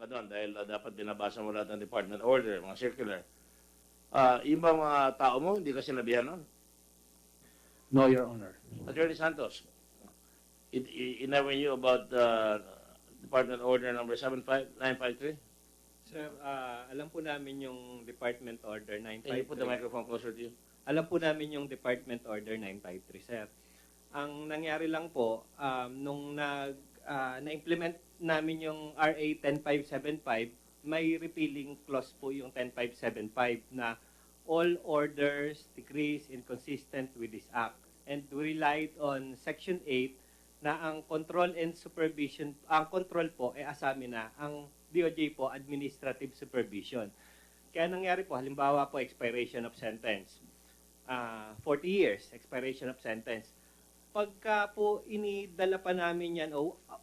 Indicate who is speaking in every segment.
Speaker 1: ka doon dahil dapat binabasa mo lahat ng department order, mga circular. Yung ba mga tao mo, hindi ka sinabihan nun?
Speaker 2: No, Your Honor.
Speaker 1: Attorney Santos, you never knew about Department Order number 75953?
Speaker 3: Sir, alam po namin yung Department Order
Speaker 1: Can you put the
Speaker 3: 953.
Speaker 1: microphone closer to you?
Speaker 3: Alam po namin yung Department Order 953, sir. Ang nangyari lang po, nung na-implement namin yung RA 10575, may repealing clause po yung 10575 na all orders, decrees inconsistent with this act. And we relied on Section 8 na ang control and supervision, ang control po ay asamin na, ang DOJ po administrative supervision. Kaya nangyari po, halimbawa po expiration of sentence, 40 years expiration of sentence. Pagka po inidala pa namin yan,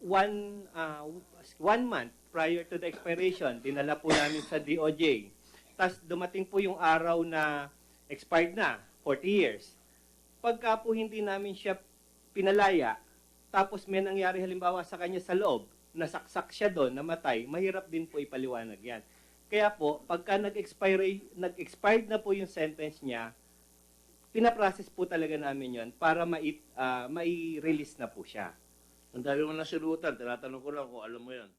Speaker 3: one month prior to the expiration, dinala po namin sa DOJ. Tapos dumating po yung araw na expired na, 40 years. Pagka po hindi namin siya pinalaya, tapos may nangyari halimbawa sa kanya sa loob, nasaksak siya doon, namatay, mahirap din po ipaliwanag yan. Kaya po, pagka nag-expired na po yung sentence niya, pinaprocess po talaga namin yon para mai-release na po siya.
Speaker 1: Ang dami mo na silutan, tinatanong ko lang kung alam mo yan.